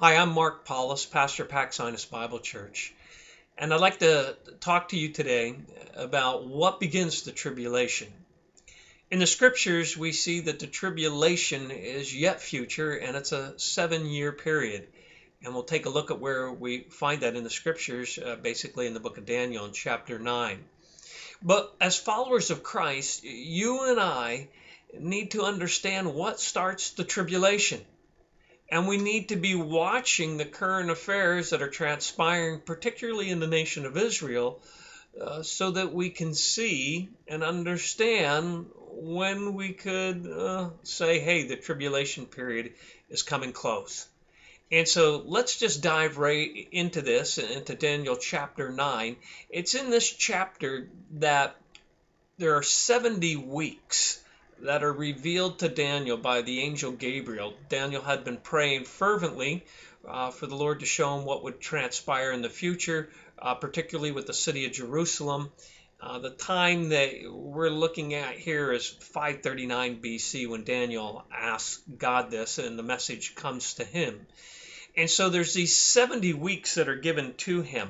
Hi, I'm Mark Paulus, pastor of Pax Sinus Bible Church, and I'd like to talk to you today about what begins the tribulation. In the scriptures, we see that the tribulation is yet future, and it's a 7-year period. And we'll take a look at where we find that in the scriptures, basically in the book of Daniel in chapter 9. But as followers of Christ, you and I need to understand what starts the tribulation. And we need to be watching the current affairs that are transpiring, particularly in the nation of Israel, so that we can see and understand when we could say, hey, the tribulation period is coming close. And so let's just dive right into this, into Daniel chapter 9. It's in this chapter that there are 70 weeks that are revealed to Daniel by the angel Gabriel. Daniel had been praying fervently for the Lord to show him what would transpire in the future, particularly with the city of Jerusalem. The time that we're looking at here is 539 BC when Daniel asks God this and the message comes to him. And so there's these 70 weeks that are given to him.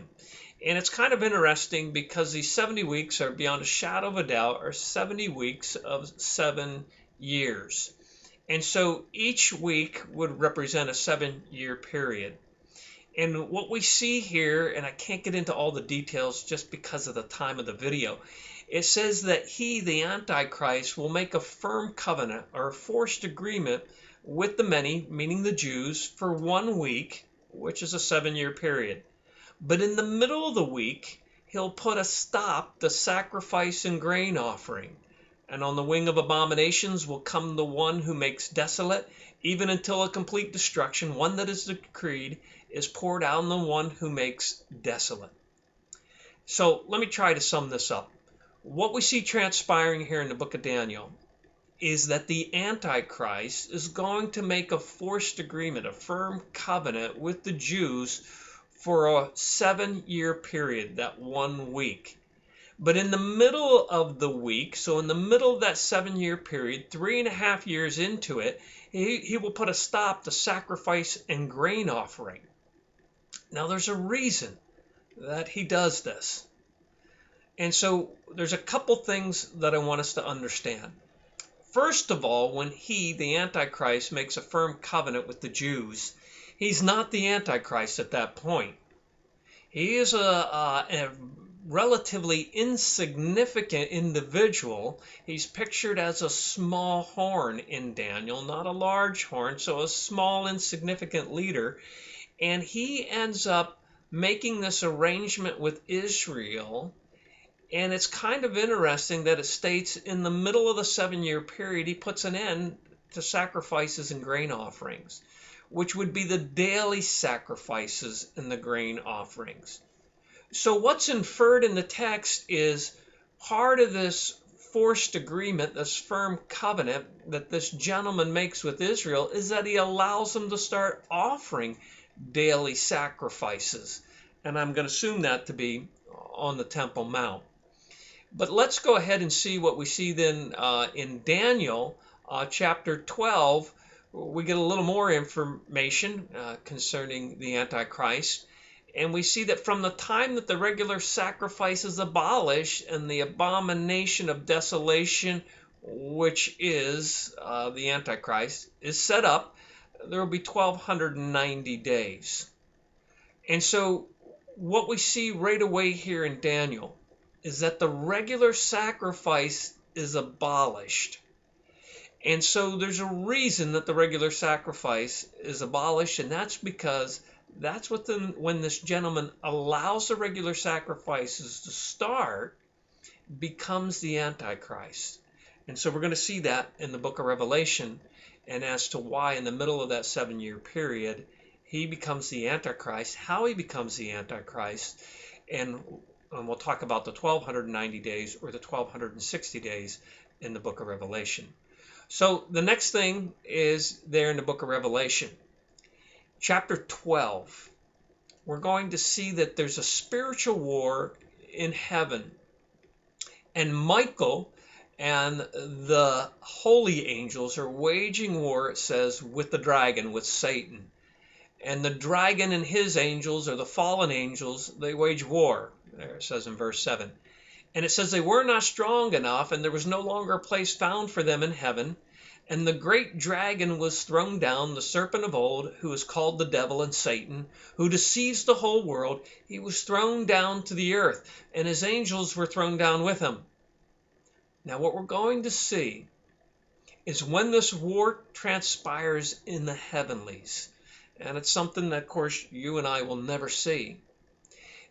And it's kind of interesting because these 70 weeks are, beyond a shadow of a doubt, are 70 weeks of 7 years. And so each week would represent a 7-year period. And what we see here, and I can't get into all the details just because of the time of the video, it says that he, the Antichrist, will make a firm covenant or a forced agreement with the many, meaning the Jews, for 1 week, which is a 7-year period. But in the middle of the week, he'll put a stop to sacrifice and grain offering. And on the wing of abominations will come the one who makes desolate, even until a complete destruction, one that is decreed, is poured out on the one who makes desolate. So let me try to sum this up. What we see transpiring here in the book of Daniel is that the Antichrist is going to make a forced agreement, a firm covenant with the Jews for a 7-year period, that 1 week. But in the middle of the week, so in the middle of that 7-year period, 3.5 years into it, he will put a stop to sacrifice and grain offering. Now there's a reason that he does this. And so there's a couple things that I want us to understand. First of all, when he, the Antichrist, makes a firm covenant with the Jews, he's not the Antichrist at that point. He is a relatively insignificant individual. He's pictured as a small horn in Daniel, not a large horn, so a small, insignificant leader. And he ends up making this arrangement with Israel. And it's kind of interesting that it states in the middle of the 7-year period, he puts an end to sacrifices and grain offerings, which would be the daily sacrifices and the grain offerings. So what's inferred in the text is part of this forced agreement, this firm covenant that this gentleman makes with Israel, is that he allows them to start offering daily sacrifices. And I'm going to assume that to be on the Temple Mount. But let's go ahead and see what we see then in Daniel chapter 12. We get a little more information concerning the Antichrist. And we see that from the time that the regular sacrifice is abolished and the abomination of desolation, which is the Antichrist, is set up, there will be 1,290 days. And so what we see right away here in Daniel is that the regular sacrifice is abolished. And so there's a reason that the regular sacrifice is abolished, and that's because that's when this gentleman allows the regular sacrifices to start, becomes the Antichrist. And so we're going to see that in the book of Revelation, and as to why in the middle of that 7-year period he becomes the Antichrist, how he becomes the Antichrist, and we'll talk about the 1,290 days or the 1,260 days in the book of Revelation. So the next thing is there in the book of Revelation. Chapter 12, we're going to see that there's a spiritual war in heaven. And Michael and the holy angels are waging war, it says, with the dragon, with Satan. And the dragon and his angels, or the fallen angels, they wage war. There it says in verse 7. And it says they were not strong enough, and there was no longer a place found for them in heaven. And the great dragon was thrown down, the serpent of old, who is called the devil and Satan, who deceives the whole world. He was thrown down to the earth, and his angels were thrown down with him. Now what we're going to see is when this war transpires in the heavenlies, and it's something that, of course, you and I will never see,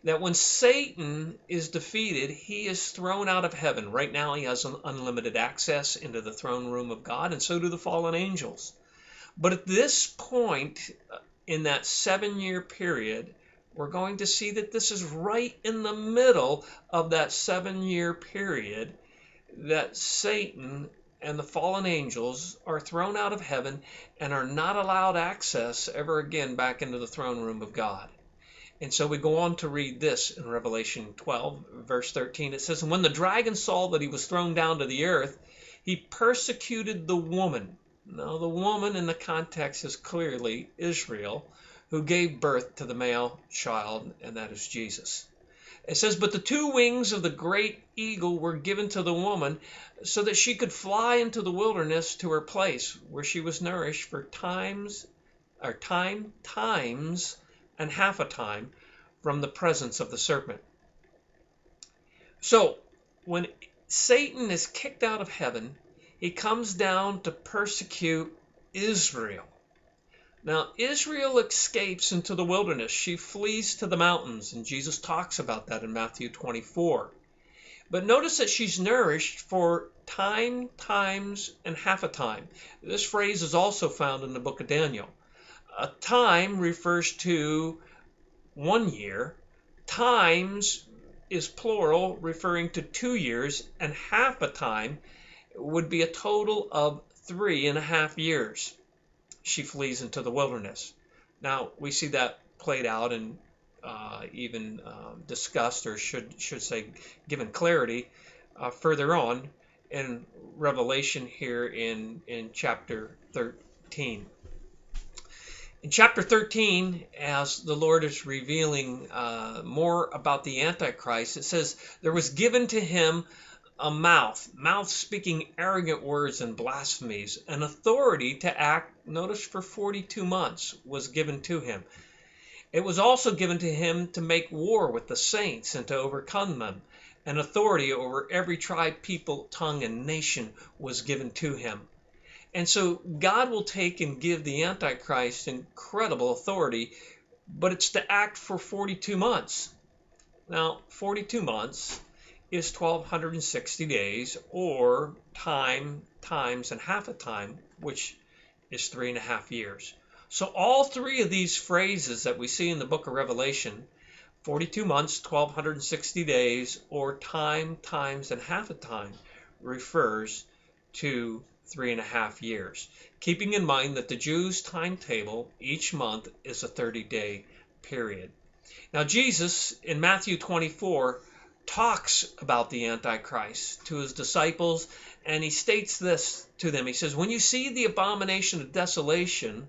that when Satan is defeated, he is thrown out of heaven. Right now he has unlimited access into the throne room of God, and so do the fallen angels. But at this point in that 7-year period, we're going to see that this is right in the middle of that 7-year period that Satan and the fallen angels are thrown out of heaven and are not allowed access ever again back into the throne room of God. And so we go on to read this in Revelation 12, verse 13. It says, "And when the dragon saw that he was thrown down to the earth, he persecuted the woman." Now, the woman in the context is clearly Israel, who gave birth to the male child, and that is Jesus. It says, "But the 2 wings of the great eagle were given to the woman, so that she could fly into the wilderness to her place, where she was nourished for times and half a time from the presence of the serpent." So when Satan is kicked out of heaven, he comes down to persecute Israel. Now, Israel escapes into the wilderness. She flees to the mountains, and Jesus talks about that in Matthew 24. But notice that she's nourished for times, and half a time. This phrase is also found in the book of Daniel. A time refers to 1 year. Times is plural, referring to 2 years, and half a time would be a total of 3.5 years. She flees into the wilderness. Now, we see that played out and even discussed, or should say given clarity further on in Revelation here in chapter 13. In chapter 13, as the Lord is revealing more about the Antichrist, it says, "There was given to him a mouth speaking arrogant words and blasphemies, an authority to act," notice, for 42 months was given to him. "It was also given to him to make war with the saints and to overcome them. An authority over every tribe, people, tongue, and nation was given to him." And so God will take and give the Antichrist incredible authority, but it's to act for 42 months. Now, 42 months is 1,260 days, or times, and half a time, which is 3.5 years. So all 3 of these phrases that we see in the book of Revelation, 42 months, 1,260 days, or times, and half a time, refers to 3.5 years, keeping in mind that the Jews' timetable each month is a 30-day period. Now, Jesus in Matthew 24 talks about the Antichrist to his disciples, and he states this to them. He says, "When you see the abomination of desolation,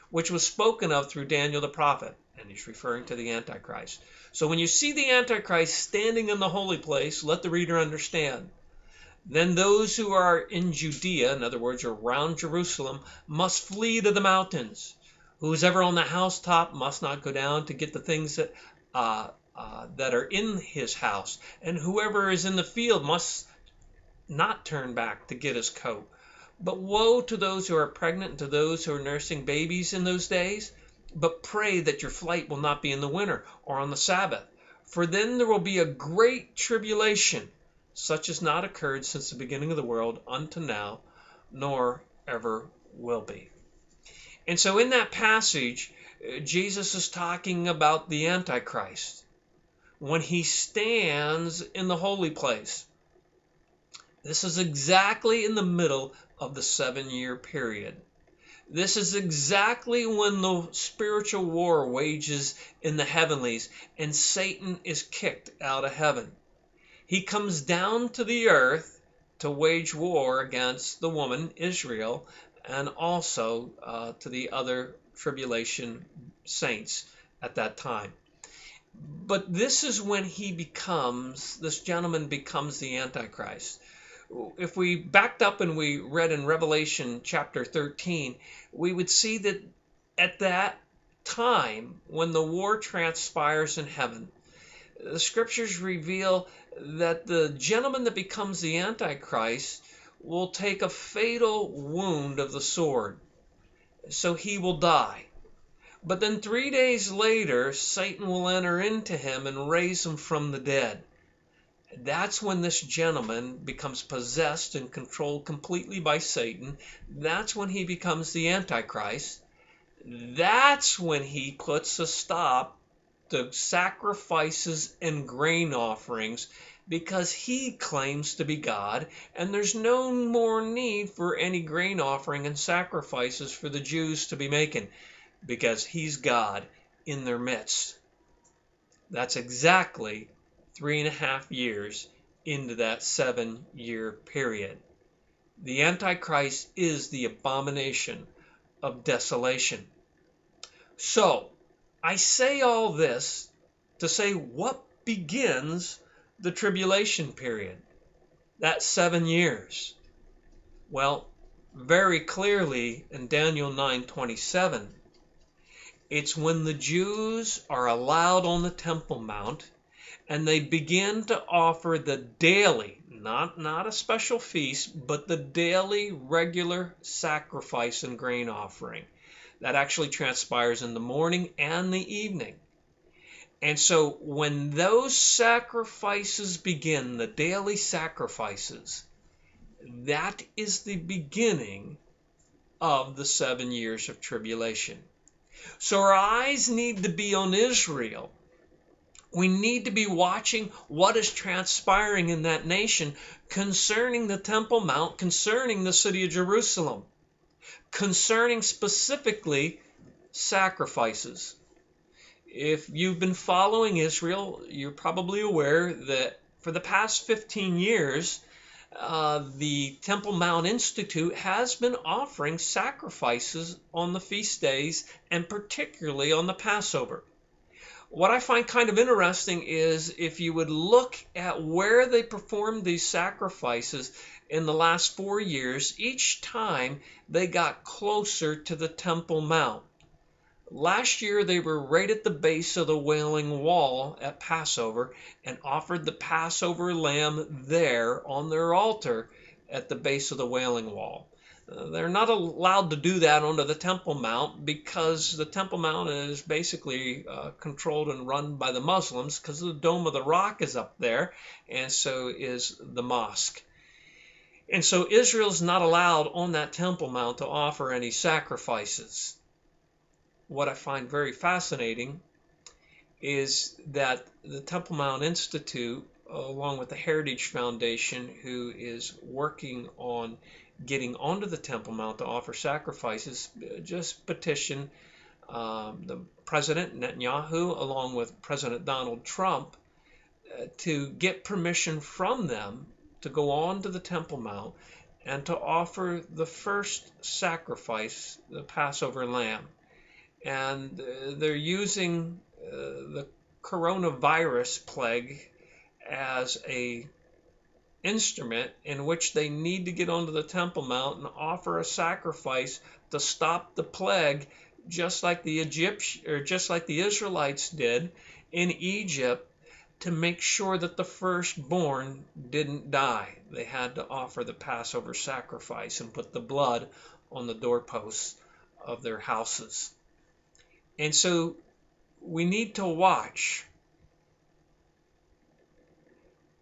which was spoken of through Daniel the prophet," and he's referring to the Antichrist. "So when you see the Antichrist standing in the holy place, let the reader understand. Then those who are in Judea," in other words, around Jerusalem, "must flee to the mountains. Who's ever on the housetop must not go down to get the things that are in his house. And whoever is in the field must not turn back to get his coat. But woe to those who are pregnant and to those who are nursing babies in those days. But pray that your flight will not be in the winter or on the Sabbath. For then there will be a great tribulation, such as not occurred since the beginning of the world unto now, nor ever will be." And so in that passage, Jesus is talking about the Antichrist when he stands in the holy place. This is exactly in the middle of the 7-year period. This is exactly when the spiritual war wages in the heavenlies and Satan is kicked out of heaven. He comes down to the earth to wage war against the woman, Israel, and also to the other tribulation saints at that time. But this is when this gentleman becomes the Antichrist. If we backed up and we read in Revelation chapter 13, we would see that at that time, when the war transpires in heaven, the scriptures reveal that the gentleman that becomes the Antichrist will take a fatal wound of the sword. So he will die. But then 3 days later, Satan will enter into him and raise him from the dead. That's when this gentleman becomes possessed and controlled completely by Satan. That's when he becomes the Antichrist. That's when he puts a stop to sacrifices and grain offerings, because he claims to be God, and there's no more need for any grain offering and sacrifices for the Jews to be making, because he's God in their midst. That's exactly 3.5 years into that 7-year period. The Antichrist is the abomination of desolation. So, I say all this to say, what begins the tribulation period? That 7 years. Well, very clearly in Daniel 9:27, it's when the Jews are allowed on the Temple Mount and they begin to offer the daily, not a special feast, but the daily regular sacrifice and grain offering. That actually transpires in the morning and the evening. And so when those sacrifices begin, the daily sacrifices, that is the beginning of the 7 years of tribulation. So our eyes need to be on Israel. We need to be watching what is transpiring in that nation concerning the Temple Mount, concerning the city of Jerusalem, concerning specifically sacrifices. If you've been following Israel, you're probably aware that for the past 15 years, the Temple Mount Institute has been offering sacrifices on the feast days, and particularly on the Passover. What I find kind of interesting is if you would look at where they performed these sacrifices in the last 4 years, each time they got closer to the Temple Mount. Last year they were right at the base of the Wailing Wall at Passover and offered the Passover lamb there on their altar at the base of the Wailing Wall. They're not allowed to do that onto the Temple Mount because the Temple Mount is basically controlled and run by the Muslims, because the Dome of the Rock is up there, and so is the mosque. And so Israel's not allowed on that Temple Mount to offer any sacrifices. What I find very fascinating is that the Temple Mount Institute, along with the Heritage Foundation, who is working on getting onto the Temple Mount to offer sacrifices, just petitioned the President Netanyahu, along with President Donald Trump, to get permission from them to go on to the Temple Mount and to offer the first sacrifice, the Passover lamb. And they're using the coronavirus plague as a instrument in which they need to get onto the Temple Mount and offer a sacrifice to stop the plague, just like the Israelites did in Egypt, to make sure that the firstborn didn't die. They had to offer the Passover sacrifice and put the blood on the doorposts of their houses. And so we need to watch.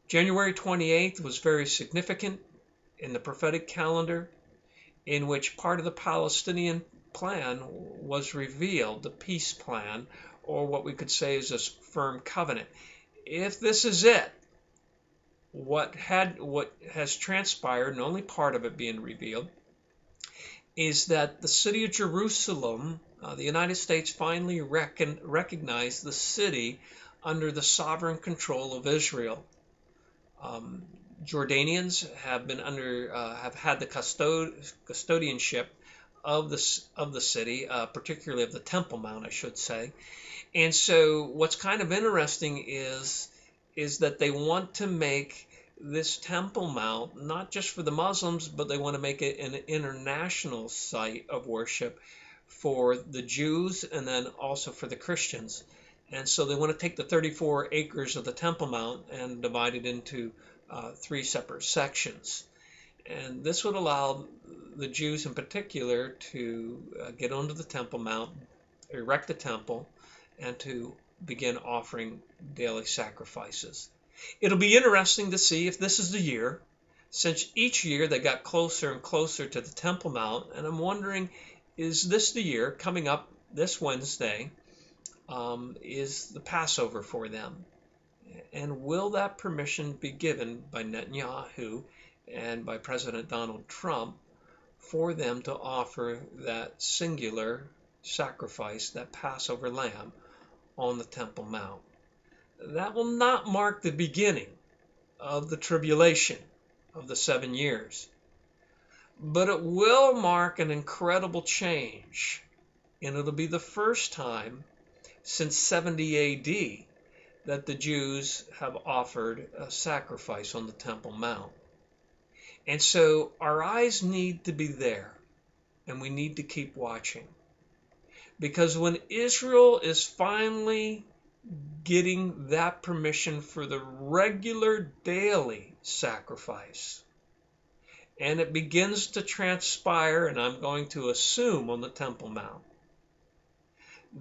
January 28th was very significant in the prophetic calendar, in which part of the Palestinian plan was revealed, the peace plan, or what we could say is a firm covenant. If this is it, what has transpired, and only part of it being revealed, is that the city of Jerusalem, the United States finally recognized the city under the sovereign control of Israel. Jordanians have been have had the custodianship of the city, particularly of the Temple Mount, I should say. And so what's kind of interesting is that they want to make this Temple Mount not just for the Muslims, but they want to make it an international site of worship for the Jews and then also for the Christians. And so they want to take the 34 acres of the Temple Mount and divide it into 3 separate sections. And this would allow the Jews in particular to get onto the Temple Mount, erect the temple, and to begin offering daily sacrifices. It'll be interesting to see if this is the year, since each year they got closer and closer to the Temple Mount, and I'm wondering, is this the year coming up this Wednesday, is the Passover for them? And will that permission be given by Netanyahu and by President Donald Trump for them to offer that singular sacrifice, that Passover lamb, on the Temple Mount? That will not mark the beginning of the tribulation of the 7 years, but it will mark an incredible change, and it'll be the first time since 70 AD that the Jews have offered a sacrifice on the Temple Mount. And so our eyes need to be there, and we need to keep watching. Because when Israel is finally getting that permission for the regular daily sacrifice, and it begins to transpire, and I'm going to assume on the Temple Mount,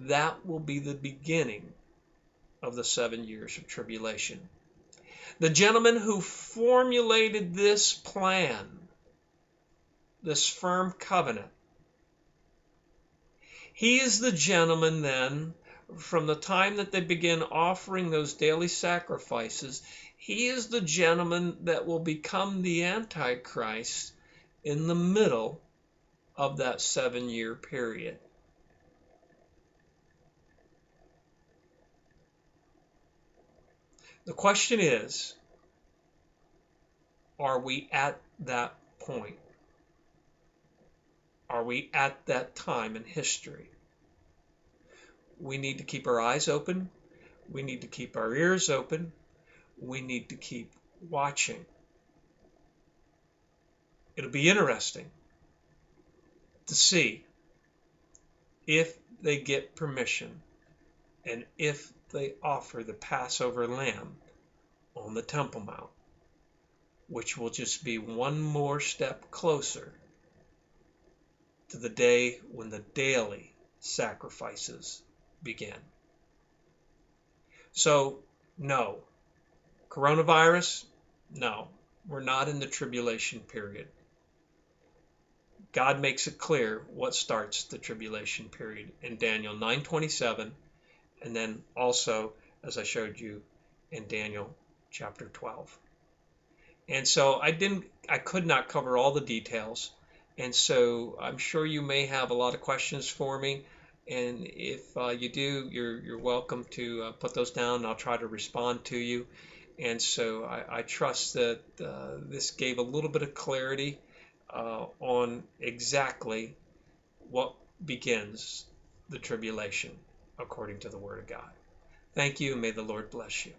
that will be the beginning of the 7 years of tribulation. The gentleman who formulated this plan, this firm covenant, he is the gentleman then, from the time that they begin offering those daily sacrifices, he is the gentleman that will become the Antichrist in the middle of that 7-year period. The question is, are we at that point? Are we at that time in history? We need to keep our eyes open. We need to keep our ears open. We need to keep watching. It'll be interesting to see if they get permission and if they offer the Passover lamb on the Temple Mount, which will just be one more step closer to the day when the daily sacrifices begin. So, no. Coronavirus? No. We're not in the tribulation period. God makes it clear what starts the tribulation period in Daniel 9:27, and then also, as I showed you, in Daniel chapter 12. And so I could not cover all the details, and so I'm sure you may have a lot of questions for me, and if you do, you're welcome to put those down, and I'll try to respond to you. And so I trust that this gave a little bit of clarity on exactly what begins the tribulation according to the Word of God. Thank you, and may the Lord bless you.